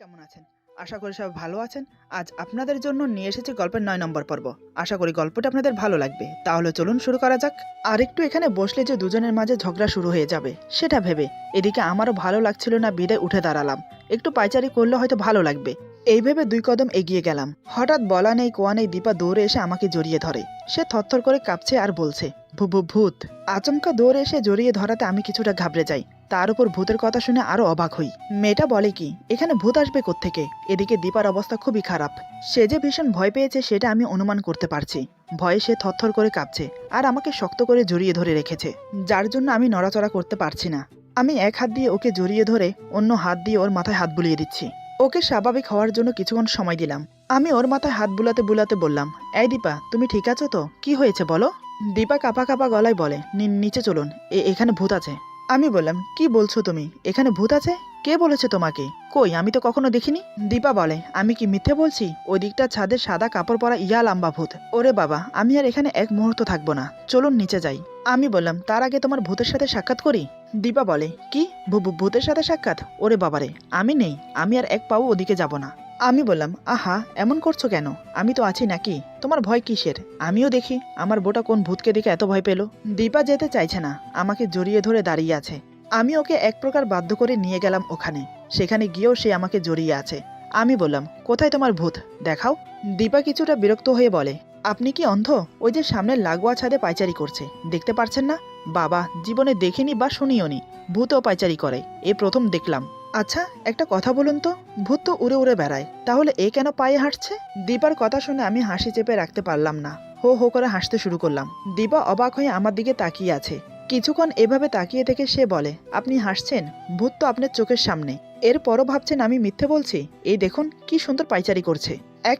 কেমন আছেন? আশা করি সবাই ভালো আছেন। আজ আপনাদের জন্য নিয়ে এসেছি গল্পের ৯ নম্বর পর্ব। আশা করি গল্পটা আপনাদের ভালো লাগবে। তাহলে চলুন শুরু করা যাক। আর একটু এখানে বসলে যে দুজনের মাঝে ঝগড়া শুরু হয়ে যাবে সেটা ভেবে এদিকে আমারও ভালো লাগছিল না, বিদায় উঠে দাঁড়ালাম। একটু পায়চারি করলে হয়তো ভালো লাগবে। এই ভেবে ২ কদম এগিয়ে গেলাম। হঠাৎ বলা নেই কোয়া নেই দীপা দৌড়ে এসে আমাকে জড়িয়ে ধরে। সে থরথর করে কাঁপছে আর বলছে, ভূত। আচমকা দৌড়ে এসে জড়িয়ে ধরাতে আমি কিছুটা ঘাবড়ে যাই। তার উপর ভূতের কথা শুনে আরো অবাক হই। মেয়েটা বলে কি এখানে ভূত আসবে কোত্থেকে? এদিকে দীপার অবস্থা খুবই খারাপ। সে যে ভীষণ ভয় পেয়েছে সেটা আমি অনুমান করতে পারছি। ভয়ে সে থরথর করে কাঁপছে আর আমাকে শক্ত করে জড়িয়ে ধরে রেখেছে, যার জন্য আমি নড়াচড়া করতে পারছি না। আমি এক হাত দিয়ে ওকে জড়িয়ে ধরে অন্য হাত দিয়ে ওর মাথায় হাত বুলিয়ে দিচ্ছি। ওকে স্বাভাবিক হওয়ার জন্য কিছুক্ষণ সময় দিলাম। আমি ওর মাথায় হাত বুলাতে বুলাতে বললাম, এই দীপা, তুমি ঠিক আছো তো? কি হয়েছে বলো? দীপা কাঁপা কাঁপা গলায় বলে, নিচে চলুন, এখানে ভূত আছে। আমি বললাম, কি বলছো তুমি? এখানে ভূত আছে? কে বলেছে তোমাকে? কই, আমি তো কখনো দেখিনি। দীপা বলে, আমি কি মিথ্যে বলছি? ওই দিকটা ছাদে সাদা কাপড় পরা ইয়া লম্বা ভূত। ওরে বাবা, আমি আর এখানে এক মুহূর্ত থাকবো না, চলুন নিচে যাই। আমি বললাম, তার আগে তোমার ভূতের সাথে সাক্ষাৎ করি। দীপা বলে, কি ভূতের সাথে সাক্ষাৎ? ওরে বাবারে, আমি নেই, আমি আর এক পাও ওদিকে যাব না। আমি বললাম, আহা, এমন করছো কেন? আমি তো আছি নাকি? তোমার ভয় কিসের? আমিও দেখি আমার বোটা কোন ভূতকে দেখে এত ভয় পেল। দীপা যেতে চাইছে না, আমাকে জড়িয়ে ধরে দাঁড়িয়ে আছে। আমি ওকে এক প্রকার বাধ্য করে নিয়ে গেলাম ওখানে। সেখানে গিয়েও সে আমাকে জড়িয়ে আছে। আমি বললাম, কোথায় তোমার ভূত, দেখাও। দীপা কিছুটা বিরক্ত হয়ে বলে, আপনি কি অন্ধ? ওই যে সামনের লাগোয়া ছাদে পায়চারি করছে, দেখতে পারছেন না? বাবা, জীবনে দেখিনি বা শুনিওনি ভূতও পায়চারি করে, এ প্রথম দেখলাম। আচ্ছা, একটা কথা বলুন তো, ভূত তো উড়ে উড়ে বেড়ায়, তাহলে এ কেন পায়ে হাঁটছে? দীপার কথা শুনে আমি হাসি চেপে রাখতে পারলাম না, হো হো করে হাসতে শুরু করলাম। দীপা অবাক হয়ে আমার দিকে তাকিয়ে আছে। কিছুক্ষণ এভাবে তাকিয়ে থেকে সে বলে, আপনি হাসছেন? ভূত তো আপনার চোখের সামনে, এরপরও ভাবছেন আমি মিথ্যে বলছি? এই দেখুন কি সুন্দর পায়চারি করছে। এক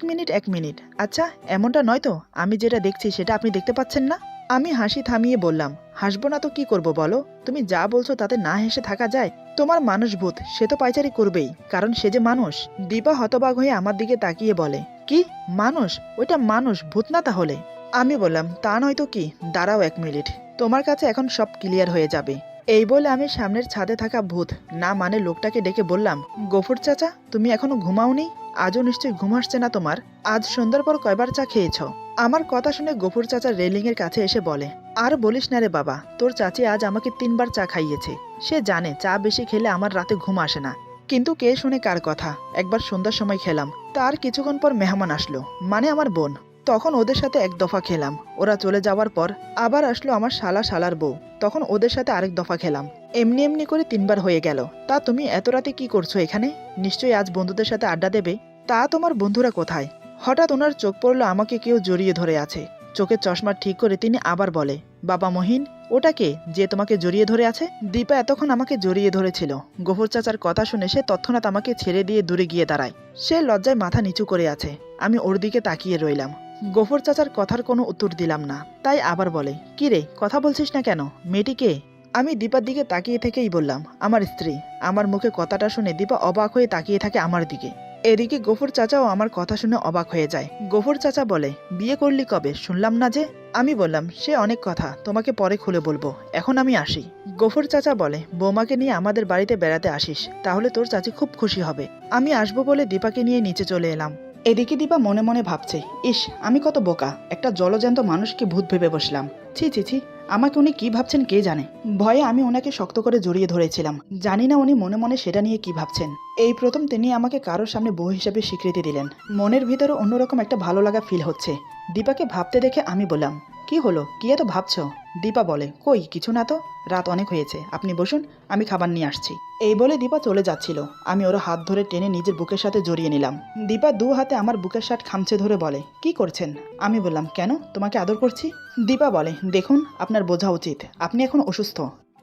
মিনিট, আচ্ছা এমনটা নয় তো? আমি যেটা দেখছি সেটা আপনি দেখতে পাচ্ছেন না? আমি হাসি থামিয়ে বললাম, হাসবো না তো কি করব বলো? তুমি যা বলছো তাতে না হেসে থাকা যায়? তোমার মানুষ ভূত, সে তো পায়চারি করবেই, কারণ সে যে মানুষ। দীপা হতবাক হয়ে আমার দিকে তাকিয়ে বলে, কি মানুষ? ওইটা মানুষ, ভূত না তাহলে? আমি বললাম, তা নয় তো কি, দাঁড়াও ১ মিনিট, তোমার কাছে এখন সব ক্লিয়ার হয়ে যাবে। এই বলে আমি সামনের ছাদে থাকা ভূত না মানে লোকটাকে ডেকে বললাম, গফুর চাচা, তুমি এখনো ঘুমাওনি? আজও নিশ্চয়ই ঘুম আসছে না তোমার? আজ সন্ধ্যার পর কয়বার চা খেয়েছ? আমার কথা শুনে গফুর চাচা রেলিং এর কাছে এসে বলে, আর বলিস না রে বাবা, তোর চাচি আজ আমাকে ৩ বার চা খাইয়েছে। সে জানে চা বেশি খেলে আমার রাতে ঘুম আসে না, কিন্তু কে শুনে কার কথা। একবার সন্ধ্যার সময় খেলাম, তার কিছুক্ষণ পর মেহমান আসলো, মানে আমার বোন। তখন ওদের সাথে এক দফা খেলাম। ওরা চলে যাওয়ার পর আবার আসলো আমার শালার বউ, তখন ওদের সাথে আরেক দফা খেলাম। এমনি এমনি করে ৩ বার হয়ে গেল। তা তুমি এত রাতে কি করছো এখানে? নিশ্চয়ই আজ বন্ধুদের সাথে আড্ডা দেবে। তা তোমার বন্ধুরা কোথায়? হঠাৎ ওনার চোখ পড়লো আমাকে কেউ জড়িয়ে ধরে আছে। চোখের চশমা ঠিক করে তিনি আবার বলে, বাবা মহিন, ওটা কে যে তোমাকে জড়িয়ে ধরে আছে? দীপা এতক্ষণ আমাকে জড়িয়ে ধরেছিল। গফুর চাচার কথা শুনে সে তৎক্ষণাৎ আমাকে ছেড়ে দিয়ে দূরে গিয়ে দাঁড়ায়। সে লজ্জায় মাথা নিচু করে আছে। আমি ওর দিকে তাকিয়ে রইলাম। গফুর চাচার কথার কোনো উত্তর দিলাম না, তাই আবার বলে, কি রে, কথা বলছিস না কেন? মেয়েটি কে? আমি দীপার দিকে তাকিয়ে থেকেই বললাম, আমার স্ত্রী। আমার মুখে কথাটা শুনে দীপা অবাক হয়ে তাকিয়ে থাকে আমার দিকে। এদিকে গফুর চাচাও আমার কথা শুনে অবাক হয়ে যায়। গফুর চাচা বলে, বিয়ে করলি কবে, শুনলাম না যে? আমি বললাম, সে অনেক কথা, তোমাকে পরে খুলে বলবো, এখন আমি আসি। গফুর চাচা বলে, বৌমাকে নিয়ে আমাদের বাড়িতে বেড়াতে আসিস, তাহলে তোর চাচি খুব খুশি হবে। আমি আসবো বলে দীপাকে নিয়ে নিচে চলে এলাম। এদিকে দীপা মনে মনে ভাবছে, ইস, আমি কত বোকা, একটা জলজ্যান্ত মানুষকে ভূত ভেবে বসলাম। ছি, আমাকে উনি কি ভাবছেন কে জানে। ভয়ে আমি ওনাকে শক্ত করে জড়িয়ে ধরেছিলাম। জানি না উনি মনে মনে সেটা নিয়ে কি ভাবছেন। এই প্রথম তিনি আমাকে কারোর সামনে বউ হিসেবে স্বীকৃতি দিলেন। মনের ভিতরে অন্যরকম একটা ভালো লাগা ফিল হচ্ছে। দীপাকে ভাবতে দেখে আমি বললাম, কি হলো, কি এত ভাবছো? দীপা বলে, কই কিছু না তো, রাত অনেক হয়েছে, আপনি বসুন, আমি খাবার নিয়ে আসছি। এই বলে দীপা চলে যাচ্ছিল। আমি ওর হাত ধরে টেনে নিজের বুকের সাথে জড়িয়ে নিলাম। দীপা ২ হাতে আমার বুকের শার্ট খামচে ধরে বলে, কি করছেন? আমি বললাম, কেন, তোমাকে আদর করছি। দীপা বলে, দেখুন, আপনার বোঝা উচিত আপনি এখন অসুস্থ।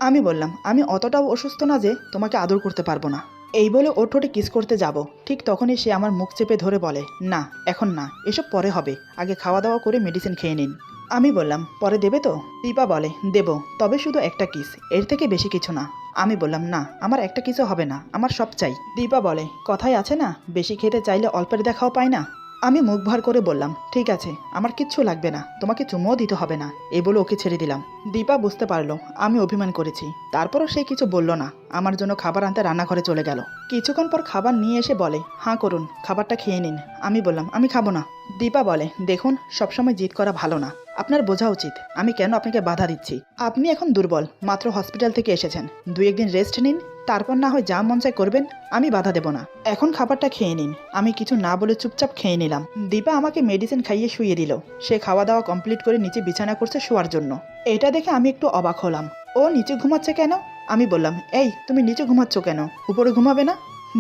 আমি বললাম, আমি অতটাও অসুস্থ না যে তোমাকে আদর করতে পারবো না। এই বলে ওর ঠোঁটে কিস করতে যাব, ঠিক তখনই সে আমার মুখ চেপে ধরে বলে, না, এখন না, এসব পরে হবে, আগে খাওয়া দাওয়া করে মেডিসিন খেয়ে নিন। আমি বললাম, পরে দেবে তো? দীপা বলে, দেব, তবে শুধু একটা কিস, এর থেকে বেশি কিছু না। আমি বললাম, না, আমার একটা কিসও হবে না, আমার সব চাই। দীপা বলে, কথাই আছে না, বেশি খেতে চাইলে অল্পের দেখাও পায় না। আমি মুখ ভার করে বললাম, ঠিক আছে, আমার কিচ্ছু লাগবে না, তোমাকে চুমুও দিতে হবে না, এই বলে ওকে ছেড়ে দিলাম। দীপা বুঝতে পারলো আমি অভিমান করেছি, তারপরও সে কিছু বলল না। আমার জন্য খাবার আনতে রান্নাঘরে চলে গেল। কিছুক্ষণ পর খাবার নিয়ে এসে বলে, হাঁ করুন, খাবারটা খেয়ে নিন। আমি বললাম, আমি খাবো না। দীপা বলে, দেখুন, সবসময় জিদ করা ভালো না, আপনার বোঝা উচিত আমি কেন আপনাকে বাধা দিচ্ছি। আপনি এখন দুর্বল, মাত্র হসপিটাল থেকে এসেছেন, 2-1 দিন রেস্ট নিন, তারপর না হয় যা মন চায় করবেন, আমি বাধা দেব না। এখন খাবারটা খেয়ে নিন। আমি কিছু না বলে চুপচাপ খেয়ে নিলাম। দীপা আমাকে মেডিসিন খাইয়ে শুয়ে দিল। সে খাওয়া দাওয়া কমপ্লিট করে নিচে বিছানা করছে শোয়ার জন্য। এটা দেখে আমি একটু অবাক হলাম। ও নিচে ঘুমাচ্ছে কেন? আমি বললাম, এই তুমি নিচে ঘুমাচ্ছ কেন, উপরে ঘুমাবে না?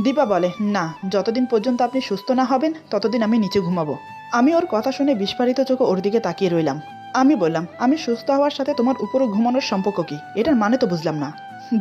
দীপা বলে, না, যতদিন পর্যন্ত আপনি সুস্থ না হবেন ততদিন আমি নিচে ঘুমাবো। আমি ওর কথা শুনে বিস্ফারিত চোখে ওর দিকে তাকিয়ে রইলাম। আমি বললাম, আমি সুস্থ হওয়ার সাথে তোমার উপরে ঘুমানোর সম্পর্ক কি? এটার মানে তো বুঝলাম না।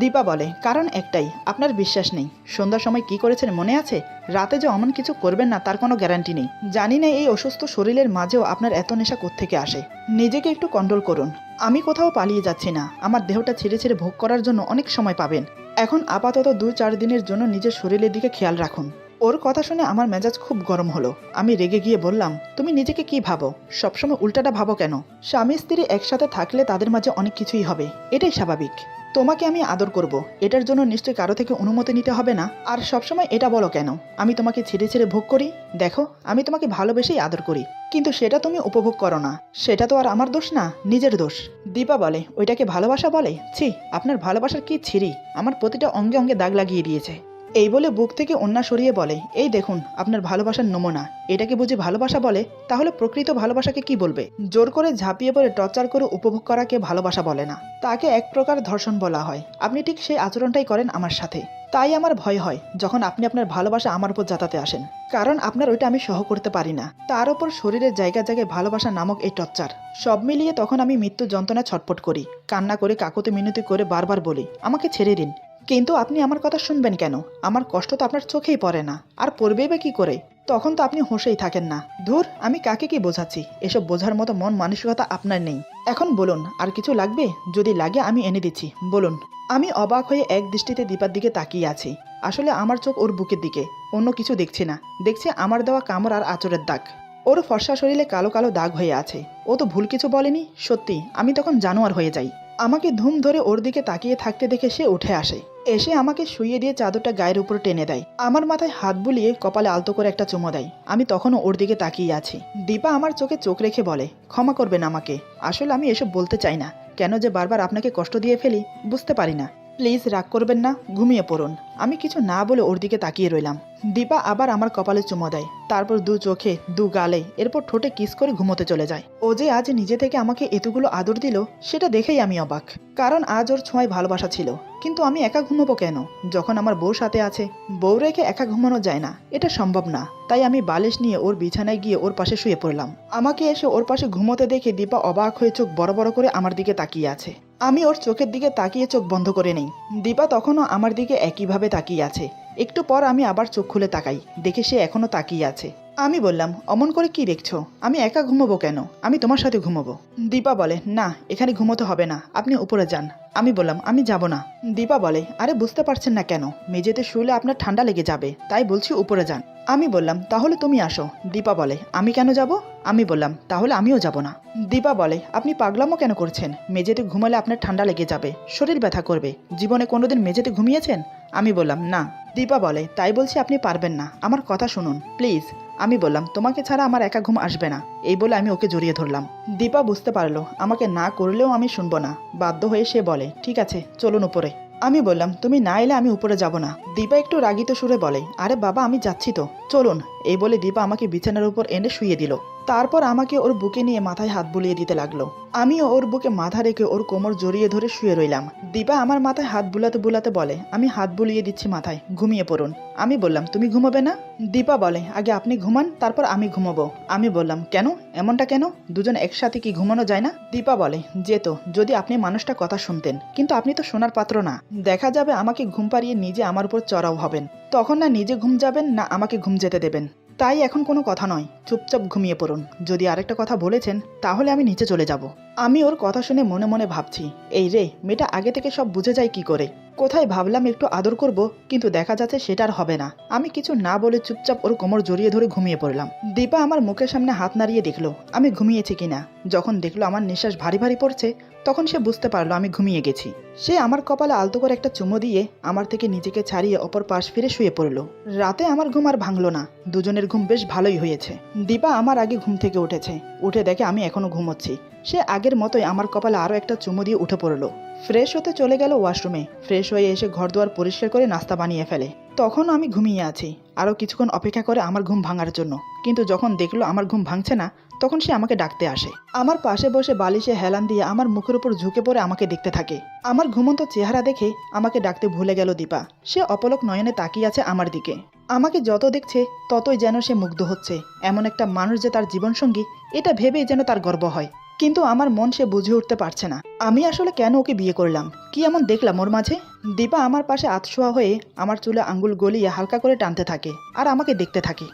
দীপা বলে, কারণ একটাই, আপনার বিশ্বাস নেই। সন্ধ্যার সময় কি করেছেন মনে আছে? রাতে যে অমন কিছু করবেন না তার কোনো গ্যারান্টি নেই। জানি না এই অসুস্থ শরীরের মাঝেও আপনার এত নেশা কোত্থেকে আসে। নিজেকে একটু কন্ট্রোল করুন। আমি কোথাও পালিয়ে যাচ্ছি না, আমার দেহটা ছেড়ে ছেড়ে ভোগ করার জন্য অনেক সময় পাবেন। এখন আপাতত 2-4 দিনের জন্য নিজের শরীরের দিকে খেয়াল রাখুন। ওর কথা শুনে আমার মেজাজ খুব গরম হলো। আমি রেগে গিয়ে বললাম, তুমি নিজেকে কি ভাবো? সবসময় উল্টাটা ভাবো কেন? স্বামী স্ত্রী একসাথে থাকলে তাদের মাঝে অনেক কিছুই হবে, এটাই স্বাভাবিক। তোমাকে আমি আদর করব, এটার জন্য নিশ্চয়ই কারো থেকে অনুমতি নিতে হবে না। আর সবসময় এটা বলো কেন আমি তোমাকে ছেড়ে ছেড়ে ভোগ করি? দেখো, আমি তোমাকে ভালোবেসেই আদর করি, কিন্তু সেটা তুমি উপভোগ করো না। সেটা তো আর আমার দোষ না, নিজের দোষ। দীপা বলে, ওইটাকে ভালোবাসা বলে? ছি, আপনার ভালোবাসার কি ছিরি, আমার প্রতিটা অঙ্গে অঙ্গে দাগ লাগিয়ে দিয়েছে। এই বলে বুক থেকে ওন্না সরিয়ে বলে, এই দেখুন আপনার ভালোবাসার নমুনা। এটাকে বুঝি ভালোবাসা বলে? তাহলে প্রকৃত ভালোবাসাকে কি বলবে? জোর করে ঝাঁপিয়ে পড়ে টর্চার করে উপভোগ করাকে ভালোবাসা বলে না, তাকে এক প্রকার ধর্ষণ বলা হয়। আপনি ঠিক সেই আচরণটাই করেন আমার সাথে। তাই আমার ভয় হয় যখন আপনি আপনার ভালোবাসা আমার উপর জাতাতে আসেন, কারণ আপনার ওইটা আমি সহ করতে পারি না। তার উপর শরীরের জায়গায় জায়গায় ভালোবাসা নামক এই টর্চার, সব মিলিয়ে তখন আমি মৃত্যু যন্ত্রণা ছটফট করি, কান্না করে কাকুতি মিনতি করে বারবার বলি, আমাকে ছেড়ে দিন। কিন্তু আপনি আমার কথা শুনবেন কেন? আমার কষ্ট তো আপনার চোখেই পড়ে না, আর পড়বেই বা কি করে? তখন তো আপনি হোশেই থাকেন না। ধুর, আমি কাকে কি বোঝাচ্ছি? এসব বোঝার মতো মন মানসিকতা আপনার নেই। এখন বলুন, আর কিছু লাগবে? যদি লাগে আমি এনে দিচ্ছি, বলুন। আমি অবাক হয়ে এক দৃষ্টিতে দীপার দিকে তাকিয়ে আছি। আসলে আমার চোখ ওর বুকের দিকে, অন্য কিছু দেখছি না। দেখছি আমার দেওয়া কামড় আর আঁচড়ের দাগ। ওর ফর্সা শরীরে কালো কালো দাগ হয়ে আছে। ও তো ভুল কিছু বলেনি। সত্যি আমি তখন জানোয়ার হয়ে যাই। আমাকে ধুম ধরে ওর দিকে তাকিয়ে থাকতে দেখে সে উঠে আসে। এসে আমাকে শুইয়ে দিয়ে চাদরটা গায়ের উপর টেনে দেয়। আমার মাথায় হাত বুলিয়ে কপালে আলতো করে একটা চুমো দেয়। আমি তখনও ওর দিকে তাকিয়ে আছি। দীপা আমার চোখে চোখ রেখে বলে, ক্ষমা করবেন আমাকে, আসলে আমি এসব বলতে চাই না। কেন যে বারবার আপনাকে কষ্ট দিয়ে ফেলি বুঝতে পারি না। প্লিজ রাগ করবেন না, ঘুমিয়ে পড়ুন। আমি কিছু না বলে ওর দিকে তাকিয়ে রইলাম। দীপা আবার আমার কপালে চুমো দেয়, তারপর 2 চোখে 2 গালে, এরপর ঠোঁটে কিস করে ঘুমোতে চলে যায়। ও যে আজ নিজে থেকে আমাকে এতগুলো আদর দিল সেটা দেখেই আমি অবাক। কারণ আজ ওর ছোঁয়ায় ভালোবাসা ছিল। কিন্তু আমি একা ঘুমোবো কেন যখন আমার বউ সাথে আছে? বউ রেখে একা ঘুমানো যায় না, এটা সম্ভব না। তাই আমি বালিশ নিয়ে ওর বিছানায় গিয়ে ওর পাশে শুয়ে পড়লাম। আমাকে এসে ওর পাশে ঘুমোতে দেখে দীপা অবাক হয়ে চোখ বড় বড় করে আমার দিকে তাকিয়ে আছে। আমি ওর চোখের দিকে তাকিয়ে চোখ বন্ধ করে নেই। দীপা তখনও আমার দিকে একইভাবে তাকিয়ে আছে। একটু পর আমি আবার চোখ খুলে তাকাই, দেখে সে এখনো তাকিয়ে আছে। আমি বললাম, অমন করে কি দেখছো? আমি একা ঘুমোবো কেন? আমি তোমার সাথে ঘুমোবো। দীপা বলে, না, এখানে ঘুমোতে হবে না, আপনি উপরে যান। আমি বললাম, আমি যাব না। দীপা বলে, আরে বুঝতে পারছেন না কেন? মেঝেতে শুলে আপনার ঠান্ডা লেগে যাবে, তাই বলছি উপরে যান। আমি বললাম, তাহলে তুমি আসো। দীপা বলে, আমি কেন যাব? আমি বললাম, তাহলে আমিও যাব না। দীপা বলে, আপনি পাগলামো কেন করছেন? মেঝেতে ঘুমালে আপনার ঠান্ডা লেগে যাবে, শরীর ব্যথা করবে। জীবনে কোনোদিন মেঝেতে ঘুমিয়েছেন? আমি বললাম, না। দীপা বলে, তাই বলছি আপনি পারবেন না, আমার কথা শুনুন প্লিজ। আমি বললাম, তোমাকে ছাড়া আমার একা ঘুম আসবে না। এই বলে আমি ওকে জড়িয়ে ধরলাম। দীপা বুঝতে পারলো আমাকে না করলেও আমি শুনবো না। বাধ্য হয়ে সে বলে, ঠিক আছে, চলুন উপরে। আমি বললাম, তুমি না এলে আমি উপরে যাব না। দীপা একটু রাগিত সুরে বলে, আরে বাবা, আমি যাচ্ছি তো, চলুন। এই বলে দীপা আমাকে বিছানার উপর এনে শুইয়ে দিল। তারপর আমাকে ওর বুকে নিয়ে মাথায় হাত বুলিয়ে দিতে লাগলো। আমিও ওর বুকে মাথা রেখে ওর কোমর জড়িয়ে ধরে শুয়ে রইলাম। দীপা আমার মাথায় হাত বুলাতে বুলাতে বলে, আমি হাত বুলিয়ে দিচ্ছি মাথায়, ঘুমিয়ে পড়ুন। আমি বললাম, তুমি ঘুমাবে না? দীপা বলে, আগে আপনি ঘুমান, তারপর আমি ঘুমাবো। আমি বললাম, কেন? এমনটা কেন? দুজন একসাথে কি ঘুমানো যায় না? দীপা বলে, যেত যদি আপনি মানুষটা কথা শুনতেন, কিন্তু আপনি তো শোনার পাত্র না। দেখা যাবে আমাকে ঘুম পাড়িয়ে নিজে আমার উপর চড়াও হবেন। তখন না নিজে ঘুম যাবেন না আমাকে ঘুম যেতে দেবেন। তাই এখন কোনো কথা নয়, চুপচাপ ঘুমিয়ে পড়ুন। যদি আরেকটা কথা বলেছেন তাহলে আমি নিচে চলে যাব। আমি ওর কথা শুনে মনে মনে ভাবছি, এই রে, মেয়েটা আগে থেকে সব বুঝে যায় কি করে? কোথায় ভাবলাম একটু আদর করব, কিন্তু দেখা যাচ্ছে সেটা আর হবে না। আমি কিছু না বলে চুপচাপ ওর কোমর জড়িয়ে ধরে ঘুমিয়ে পড়লাম। দীপা আমার মুখের সামনে হাত নাড়িয়ে দেখলো আমি ঘুমিয়েছি কিনা। যখন দেখলো আমার নিঃশ্বাস ভারী ভারী পড়ছে, তখন সে বুঝতে পারলো আমি ঘুমিয়ে গেছি। সে আমার কপালে আলতো করে একটা চুমো দিয়ে আমার থেকে নিজেকে ছাড়িয়ে অপর পাশ ফিরে শুয়ে পড়লো। রাতে আমার ঘুম আর ভাঙলো না, দুজনের ঘুম বেশ ভালোই হয়েছে। দীপা আমার আগে ঘুম থেকে উঠেছে, উঠে দেখে আমি এখনো ঘুমোচ্ছি। সে আগের মতোই আমার কপালে আরও একটা চুমো দিয়ে উঠে পড়লো। ফ্রেশ হতে চলে গেল ওয়াশরুমে। ফ্রেশ হয়ে এসে ঘর দুয়ার পরিষ্কার করে নাস্তা বানিয়ে ফেলে। তখন আমি ঘুমিয়ে আছি, আরও কিছুক্ষণ অপেক্ষা করে আমার ঘুম ভাঙার জন্য। কিন্তু যখন দেখলো আমার ঘুম ভাঙছে না, তখন সে আমাকে ডাকতে আসে। আমার পাশে বসে বালিশে হেলান দিয়ে আমার মুখের উপর ঝুঁকে পড়ে আমাকে দেখতে থাকে। আমার ঘুমন্ত চেহারা দেখে আমাকে ডাকতে ভুলে গেল দীপা। সে অপলক নয়নে তাকিয়ে আছে আমার দিকে। আমাকে যত দেখছে ততই যেন সে মুগ্ধ হচ্ছে। এমন একটা মানুষ যে তার জীবনসঙ্গী, এটা ভেবেই যেন তার গর্ব হয়। কিন্তু আমার মন সে বুঝে উঠতে পারছে না আমি আসলে কেন ওকে বিয়ে করলাম, কি এমন দেখলাম ওর মাঝে। দীপা আমার পাশে আতশোয়া হয়ে আমার চুলে আঙ্গুল গলিয়ে হালকা করে টানতে থাকে আর আমাকে দেখতে থাকে।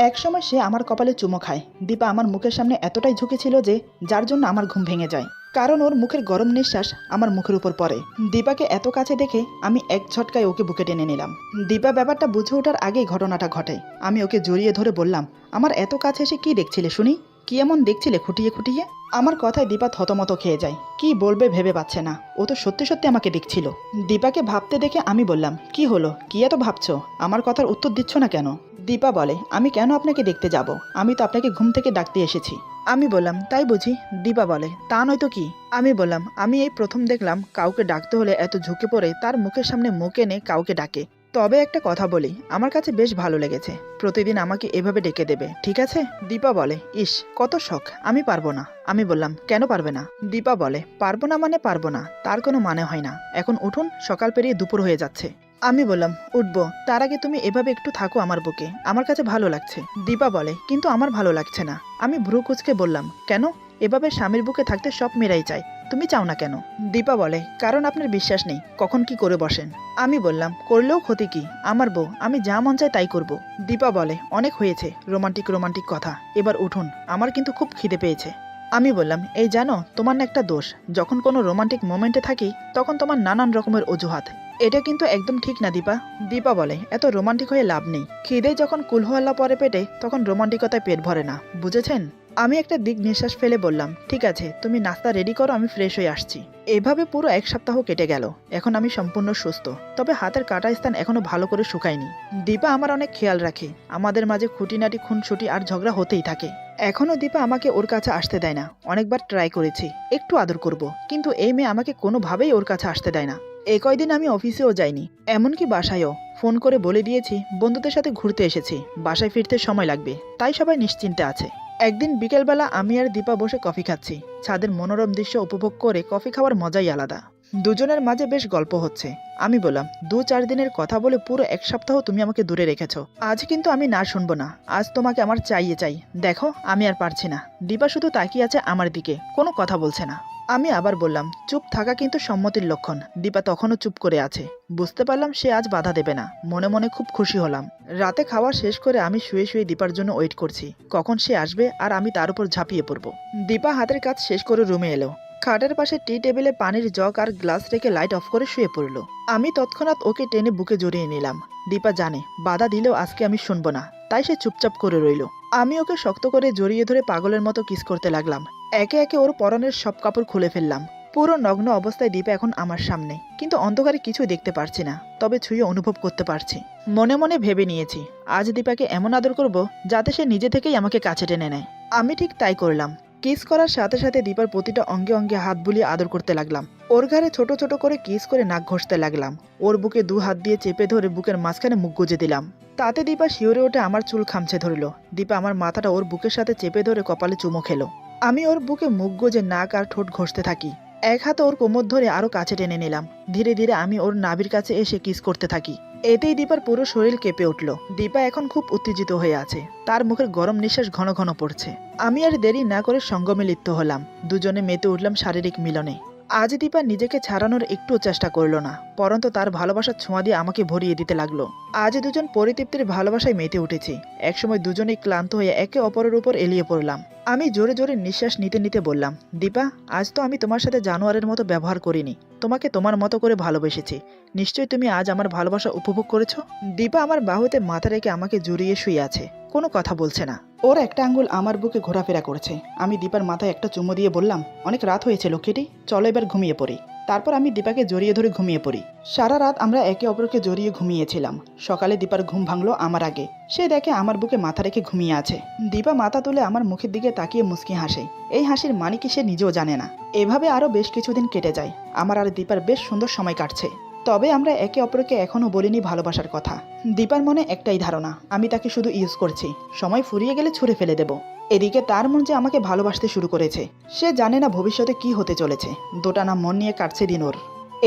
একসময় সে আমার কপালে চুমো খায়। দীপা আমার মুখের সামনে এতটাই ঝুঁকেছিল যে, যার জন্য আমার ঘুম ভেঙে যায়, কারণ ওর মুখের গরম নিঃশ্বাস আমার মুখের উপর পড়ে। দীপাকে এত কাছে দেখে আমি এক ঝটকায় ওকে বুকে টেনে নিলাম। দীপা ব্যাপারটা বুঝে ওঠার আগেই ঘটনাটা ঘটে। আমি ওকে জড়িয়ে ধরে বললাম, আমার এত কাছে এসে কি দেখছিলে শুনি, কি এমন দেখছিলে খুঁটিয়ে খুঁটিয়ে। আমার কথায় দীপা থতমত খেয়ে যায়, কি বলবে ভেবে পাচ্ছে না। ও তো সত্যি সত্যি আমাকে দেখছিল। দীপাকে ভাবতে দেখে আমি বললাম, কি হলো, কি এত ভাবছো, আমার কথার উত্তর দিচ্ছ না কেন। দীপা বলে, আমি কেন আপনাকে দেখতে যাব, আমি তো আপনাকে ঘুম থেকে ডাকতে এসেছি। আমি বললাম, তাই বুঝি। দীপা বলে, তা নয়তো কি। আমি বললাম, আমি এই প্রথম দেখলাম কাউকে ডাকতে হলে এত ঝুঁকে পড়ে তার মুখের সামনে মুখ এনে কাউকে ডাকে। তবে একটা কথা বলি, আমার কাছে বেশ ভালো লেগেছে। প্রতিদিন আমাকে এভাবে ডেকে দেবে, ঠিক আছে। দীপা বলে, ইস কত শখ, আমি পারবো না। আমি বললাম, কেন পারবে না। দীপা বলে, পারবো না মানে পারবো না, তার কোনো মানে হয় না। এখন উঠুন, সকাল পেরিয়ে দুপুর হয়ে যাচ্ছে। আমি বললাম, উঠবো, তার আগে তুমি এভাবে একটু থাকো আমার বুকে, আমার কাছে ভালো লাগছে। দীপা বলে, কিন্তু আমার ভালো লাগছে না। আমি ভ্রু কুঁচকে বললাম, কেন। এভাবে স্বামীর বুকে থাকতে সব মেয়েরাই চায়, তুমি চাও না কেন। দীপা বলে, কারণ আপনার বিশ্বাস নেই কখন কি করে বসেন। আমি বললাম, করলেও ক্ষতি কি, আমার বউ, আমি যা মন চাই তাই করব। দীপা বলে, অনেক হয়েছে রোমান্টিক রোমান্টিক কথা, এবার উঠুন, আমার কিন্তু খুব খিদে পেয়েছে। আমি বললাম, এই জানো, তোমার না একটা দোষ, যখন কোনো রোমান্টিক মোমেন্টে থাকি তখন তোমার নানান রকমের অজুহাত। এটা কিন্তু একদম ঠিক না দীপা। দীপা বলে, এত রোমান্টিক হয়ে লাভ নেই, খিদে যখন কুলহোয়াল্লা পরে পেটে তখন রোমান্টিকতায় পেট ভরে না, বুঝেছেন। আমি একটা দিক নিঃশ্বাস ফেলে বললাম, ঠিক আছে, তুমি নাস্তা রেডি করো, আমি ফ্রেশ হয়ে আসছি। এভাবে পুরো এক সপ্তাহ কেটে গেল। এখন আমি সম্পূর্ণ সুস্থ, তবে হাতের কাটা স্থান এখনো ভালো করে শুকায়নি। দীপা আমার অনেক খেয়াল রাখে, আমাদের মাঝে খুঁটিনাটি খুনসুটি আর ঝগড়া হতেই থাকে। এখনও দীপা আমাকে ওর কাছে আসতে দেয় না। অনেকবার ট্রাই করেছি একটু আদর করব, কিন্তু এই মেয়ে আমাকে কোনোভাবেই ওর কাছে আসতে দেয় না। এই কয়দিন আমি অফিসেও যাইনি, এমনকি বাসায়ও। ফোন করে বলে দিয়েছি বন্ধুদের সাথে ঘুরতে এসেছি, বাসায় ফিরতে সময় লাগবে, তাই সবাই নিশ্চিন্তে আছে। একদিন বিকেলবেলা আমি আর দীপা বসে কফি খাচ্ছি। ছাদের মনোরম দৃশ্য উপভোগ করে কফি খাওয়ার মজাই আলাদা। দুজনের মাঝে বেশ গল্প হচ্ছে। আমি বললাম, 2-4 দিনের কথা বলে পুরো এক সপ্তাহ তুমি আমাকে দূরে রেখেছো। আজ কিন্তু আমি না শুনবো না, আজ তোমাকে আমার চাইয়ে চাই। দেখো আমি আর পারছি না। দীপা শুধু তাকিয়ে আছে আমার দিকে, কোনো কথা বলছে না। আমি আবার বললাম, চুপ থাকা কিন্তু সম্মতির লক্ষণ। দীপা তখনও চুপ করে আছে। বুঝতে পারলাম সে আজ বাধা দেবে না। মনে মনে খুব খুশি হলাম। রাতে খাওয়া শেষ করে আমি শুয়ে শুয়ে দীপার জন্য ওয়েট করছি, কখন সে আসবে আর আমি তার উপর ঝাঁপিয়ে পড়ব। দীপা হাতের কাজ শেষ করে রুমে এলো। খাটের পাশে টি টেবিলে পানির জগ আর গ্লাস রেখে লাইট অফ করে শুয়ে পড়ল। আমি তৎক্ষণাৎ ওকে টেনে বুকে জড়িয়ে নিলাম। দীপা জানে বাধা দিলেও আজকে আমি শুনবো না, তাই সে চুপচাপ করে রইল। আমি ওকে শক্ত করে জড়িয়ে ধরে পাগলের মতো কিস করতে লাগলাম। একে একে ওর পরনের সব কাপড় খুলে ফেললাম। পুরো নগ্ন অবস্থায় দীপা এখন আমার সামনে, কিন্তু অন্ধকারে কিছু দেখতে পারছি না, তবে ছুঁয়ে অনুভব করতে পারছি। মনে মনে ভেবে নিয়েছি, আজ দীপাকে এমন আদর করব যাতে সে নিজে থেকেই আমাকে কাছে টেনে নেয়। আমি ঠিক তাই করলাম। কিস করার সাথে সাথে দীপার প্রতিটা অঙ্গে অঙ্গে হাত বুলিয়ে আদর করতে লাগলাম। ওর ঘাড়ে ছোট ছোট করে কিস করে নাক ঘষতে লাগলাম। ওর বুকে 2 হাত দিয়ে চেপে ধরে বুকের মাঝখানে মুখ গুজে দিলাম। তাতে দীপা শিওরে ওঠে আমার চুল খামছে ধরল। দীপা আমার মাথাটা ওর বুকের সাথে চেপে ধরে কপালে চুমো খেলো। আমি ওর বুকে মুখ গুজে নাক আর ঠোঁট ঘষতে থাকি। এক হাতে ওর কোমর ধরে আরো কাছে টেনে নিলাম। ধীরে ধীরে আমি ওর নাভির কাছে এসে কিস করতে থাকি। এতেই দীপার পুরো শরীর কেঁপে উঠল। দীপা এখন খুব উত্তেজিত হয়ে আছে, তার মুখের গরম নিঃশ্বাস ঘন ঘন পড়ছে। আমি আর দেরি না করে সঙ্গমে লিপ্ত হলাম। দুজনে মেতে উঠলাম শারীরিক মিলনে। আজ দীপা নিজেকে ছাড়ানোর একটুও চেষ্টা করলো না, পরন্তু তার ভালোবাসার ছোঁয়া দিয়ে আমাকে ভরিয়ে দিতে লাগলো। আজ দুজন পরিতৃপ্তির ভালোবাসায় মেতে উঠেছি। একসময় দুজনেই ক্লান্ত হয়ে একে অপরের উপর এলিয়ে পড়লাম। আমি জোরে জোরে নিঃশ্বাস নিতে নিতে বললাম, দীপা, আজ তো আমি তোমার সাথে জানোয়ারের মতো ব্যবহার করিনি। তোমাকে তোমার মতো করে ভালোবেসেছি। নিশ্চয়ই তুমি আজ আমার ভালোবাসা উপভোগ করেছো। দীপা আমার বাহুতে মাথা রেখে আমাকে জড়িয়ে শুয়ে আছে, কোনো কথা বলছে না। ওর একটা আঙ্গুল আমার বুকে ঘোরাফেরা করছে। আমি দীপার মাথায় একটা চুমু দিয়ে বললাম, অনেক রাত হয়েছে লক্ষ্মীটি, চলো এবার ঘুমিয়ে পড়ি। তারপর আমি দীপাকে জড়িয়ে ধরে ঘুমিয়ে পড়ি। সারা রাত আমরা একে অপরকে জড়িয়ে ঘুমিয়েছিলাম। সকালে দীপার ঘুম ভাঙলো আমার আগে। সে দেখে আমার বুকে মাথা রেখে ঘুমিয়ে আছে। দীপা মাথা তুলে আমার মুখের দিকে তাকিয়ে মুচকি হাসে। এই হাসির মানে কি সে নিজেও জানে না। এভাবে আরও বেশ কিছুদিন কেটে যায়। আমার আর দীপার বেশ সুন্দর সময় কাটছে। তবে আমরা একে অপরকে এখনও বলিনি ভালোবাসার কথা। দীপার মনে একটাই ধারণা, আমি তাকে শুধু ইউজ করছি, সময় ফুরিয়ে গেলে ছুঁড়ে ফেলে দেব। এদিকে তার মন যে আমাকে ভালোবাসতে শুরু করেছে। সে জানে না ভবিষ্যতে কি হতে চলেছে। দোটানা মন নিয়ে কাটছে দিন ওর।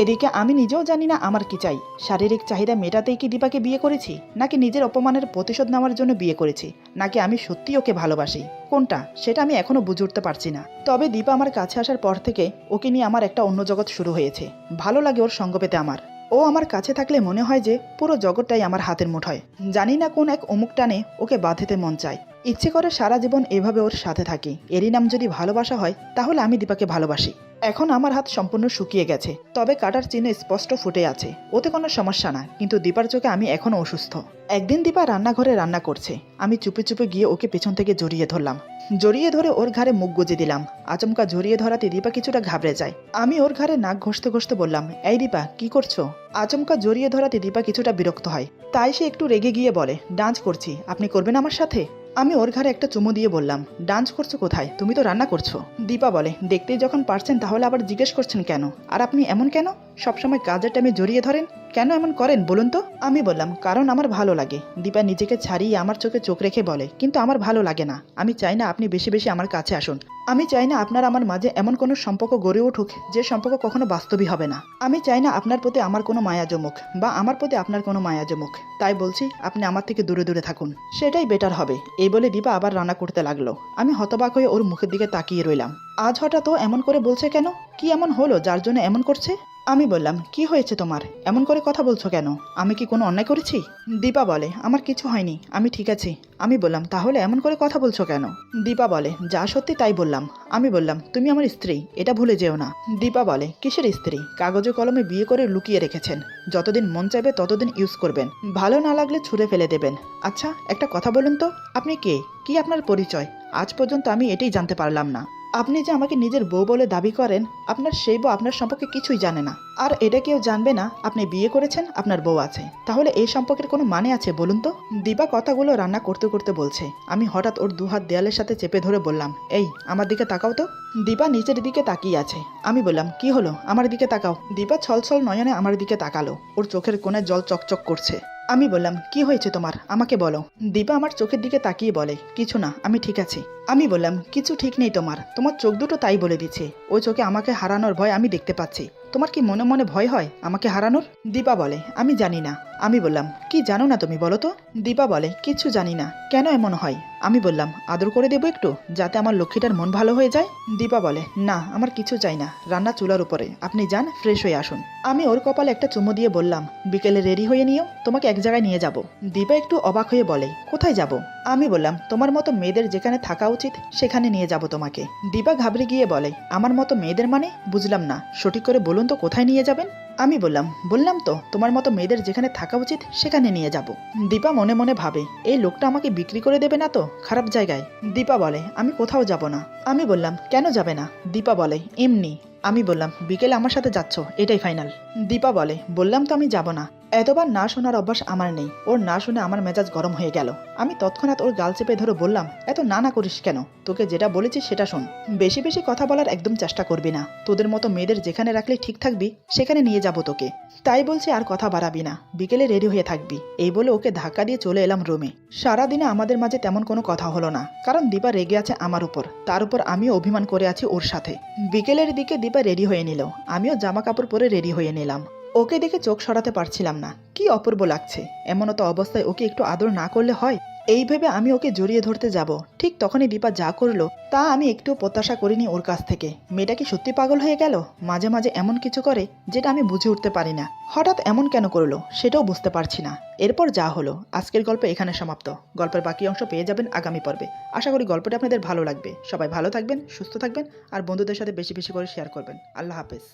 এদিকে আমি নিজেও জানি না আমার কি চাই। শারীরিক চাহিদা মেটাতেই কি দীপাকে বিয়ে করেছি, নাকি নিজের অপমানের প্রতিশোধ নেওয়ার জন্য বিয়ে করেছি, নাকি আমি সত্যি ওকে ভালোবাসি, কোনটা সেটা আমি এখনো বুঝে উঠতে পারছি না। তবে দীপা আমার কাছে আসার পর থেকে ওকে নিয়ে আমার একটা অন্য জগৎ শুরু হয়েছে। ভালো লাগে ওর সঙ্গ পেতে আমার। ও আমার কাছে থাকলে মনে হয় যে পুরো জগৎটাই আমার হাতের মুঠোয়। জানি না কোন এক অমুক টানে ওকে বাঁধতে মন চায়। ইচ্ছে করে সারা জীবন এভাবে ওর সাথে থাকি। এরই নাম যদি ভালোবাসা হয়, তাহলে আমি দীপাকে ভালোবাসি। এখন আমার হাত সম্পূর্ণ শুকিয়ে গেছে, তবে কাটার চিহ্ন স্পষ্ট ফুটে আছে। ওতে কোনো সমস্যা না, কিন্তু দীপার চোখে আমি এখনও অসুস্থ। একদিন দীপা রান্নাঘরে রান্না করছে। আমি চুপে চুপে গিয়ে ওকে পেছন থেকে জড়িয়ে ধরলাম। জড়িয়ে ধরে ওর ঘাড়ে মুখ গুজে দিলাম। আচমকা জড়িয়ে ধরাতে দীপা কিছুটা ঘাবড়ে যায়। আমি ওর ঘাড়ে নাক ঘষতে ঘষতে বললাম, এই দীপা, কি করছো? আচমকা জড়িয়ে ধরাতে দীপা কিছুটা বিরক্ত হয়। তাই সে একটু রেগে গিয়ে বলে, ডান্স করছি, আপনি করবেন আমার সাথে? আমি ওর ঘাড়ে একটা চুমু দিয়ে বললাম, ডান্স করছো কোথায়? তুমি তো রান্না করছো। দীপা বলে, দেখতেই যখন পারছেন তাহলে আবার জিজ্ঞেস করছেন কেন? আর আপনি এমন কেন? সবসময় কাজের টাইমে জড়িয়ে ধরেন, কেন এমন করেন বলুন তো? আমি বললাম, কারণ আমার ভালো লাগে। দীপা নিজেকে ছাড়িয়ে আমার চোখে চোখ রেখে বলে, কিন্তু আমার ভালো লাগে না। আমি চাই না আপনি বেশি বেশি আমার কাছে আসুন। আমি চাই না আপনার আমার মাঝে এমন কোনো সম্পর্ক গড়ে উঠুক যে সম্পর্ক কখনো বাস্তবই হবে না। আমি চাই না আপনার প্রতি আমার কোনো মায়া জমুক, বা আমার প্রতি আপনার কোনো মায়া জমুক। তাই বলছি, আপনি আমার থেকে দূরে দূরে থাকুন, সেটাই বেটার হবে। এই বলে দীপা আবার রান্না করতে লাগলো। আমি হতবাক হয়ে ওর মুখের দিকে তাকিয়ে রইলাম। আজ হঠাৎ ও এমন করে বলছে কেন? কি এমন হলো যার জন্য এমন করছে? আমি বললাম, কি হয়েছে তোমার? এমন করে কথা বলছো কেন? আমি কি কোনো অন্যায় করেছি? দীপা বলে, আমার কিছু হয়নি, আমি ঠিক আছি। আমি বললাম, তাহলে এমন করে কথা বলছো কেন? দীপা বলে, যা সত্যি তাই বললাম। আমি বললাম, তুমি আমার স্ত্রী, এটা ভুলে যেও না। দীপা বলে, কিসের স্ত্রী? কাগজে কলমে বিয়ে করে লুকিয়ে রেখেছেন। যতদিন মন চাইবে ততদিন ইউজ করবেন, ভালো না লাগলে ছুঁড়ে ফেলে দেবেন। আচ্ছা, একটা কথা বলুন তো, আপনি কে? কি আপনার পরিচয়? আজ পর্যন্ত আমি এটাই জানতে পারলাম না। আপনি যে আমাকে নিজের বউ বলে দাবি করেন, আপনার সেই বউ আপনার সম্পর্কে কিছুই জানে না। আর এটা কেউ জানবে না আপনি বিয়ে করেছেন, আপনার বউ আছে। তাহলে এই সম্পর্কের কোনো মানে আছে বলুন তো? দীপা কথাগুলো রান্না করতে করতে বলছে। আমি হঠাৎ ওর দুহাত দেয়ালের সাথে চেপে ধরে বললাম, এই, আমার দিকে তাকাও তো। দীপা নিচের দিকে তাকিয়ে আছে। আমি বললাম, কি হলো, আমার দিকে তাকাও। দীপা ছলছল নয়নে আমার দিকে তাকালো। ওর চোখের কোণে জল চকচক করছে। আমি বললাম, কি হয়েছে তোমার, আমাকে বলো। দীপা আমার চোখের দিকে তাকিয়ে বলে, কিছু না, আমি ঠিক আছি। আমি বললাম, কিছু ঠিক নেই তোমার, তোমার চোখ দুটো তাই বলে দিচ্ছে। ওই চোখে আমাকে হারানোর ভয় আমি দেখতে পাচ্ছি। তোমার কি মনে মনে ভয় হয় আমাকে হারানোর? দীপা বলে, আমি জানি না। আমি বললাম, কি জানো না তুমি, বলো তো? দীপা বলে, কিছু জানি না, কেন এমন হয়? আমি বললাম, আদর করে দেবো একটু, যাতে আমার লক্ষ্মীটার মন ভালো হয়ে যায়। দীপা বলে, না, আমার কিছু চাই না, রান্না চুলার উপরে, আপনি যান, ফ্রেশ হয়ে আসুন। আমি ওর কপালে একটা চুমু দিয়ে বললাম, বিকেলে রেডি হয়ে নিও, তোমাকে এক জায়গায় নিয়ে যাব। দীপা একটু অবাক হয়ে বলে, কোথায় যাব? আমি বললাম, তোমার মতো মেয়েদের যেখানে থাকা উচিত সেখানে নিয়ে যাব তোমাকে। দীপা ঘাবড়ে গিয়ে বলে, আমার মতো মেয়েদের মানে? বুঝলাম না, সঠিক করে বলুন তো, কোথায় নিয়ে যাবেন? আমি বললাম তো, তোমার মতো মেয়েদের যেখানে থাকা উচিত সেখানে নিয়ে যাব। দীপা মনে মনে ভাবে, এই লোকটা আমাকে বিক্রি করে দেবে না তো খারাপ জায়গায়? দীপা বলে, আমি কোথাও যাব না। আমি বললাম, কেন যাবে না? দীপা বলে, এমনি। আমি বললাম, বিকেলে আমার সাথে যাচ্ছ, এটাই ফাইনাল। দীপা বলে, বললাম তো আমি যাব না। এতবার না শোনার অভ্যাস আমার নেই। ওর না শুনে আমার মেজাজ গরম হয়ে গেল। আমি তৎক্ষণাৎ ওর গাল চেপে ধরে বললাম, এত না করিস কেন? তোকে যেটা বলেছি সেটা শোন। বেশি বেশি কথা বলার একদম চেষ্টা করবি না। তোদের মতো মেয়েদের যেখানে রাখলে ঠিক থাকবি সেখানে নিয়ে যাব তোকে। তাই বলছি, আর কথা বাড়াবি না, বিকেলে রেডি হয়ে থাকবি। এই বলে ওকে ধাক্কা দিয়ে চলে এলাম রুমে। সারাদিনে আমাদের মাঝে তেমন কোনো কথা হলো না, কারণ দীপা রেগে আছে আমার উপর, তার উপর আমিও অভিমান করে আছি ওর সাথে। বিকেলের দিকে দীপা রেডি হয়ে নিল, আমিও জামা কাপড় পরে রেডি হয়ে নিলাম। ওকে দেখে চোখ সরাতে পারছিলাম না, কি অপূর্ব লাগছে। এমনতো অবস্থায় ওকে একটু আদর না করলে হয়? এই ভেবে আমি ওকে জড়িয়ে ধরতে যাব, ঠিক তখনই দীপা যা করলো তা আমি একটু প্রত্যাশা করিনি ওর কাছ থেকে। মেয়েটা কি সত্যি পাগল হয়ে গেল? মাঝে মাঝে এমন কিছু করে যেটা আমি বুঝে উঠতে পারি না। হঠাৎ এমন কেন করলো সেটাও বুঝতে পারছি না। এরপর যা হলো, আজকের গল্প এখানে সমাপ্ত। গল্পের বাকি অংশ পেয়ে যাবেন আগামী পর্বে। আশা করি গল্পটা আপনাদের ভালো লাগবে। সবাই ভালো থাকবেন, সুস্থ থাকবেন, আর বন্ধুদের সাথে বেশি বেশি করে শেয়ার করবেন। আল্লাহ হাফেজ।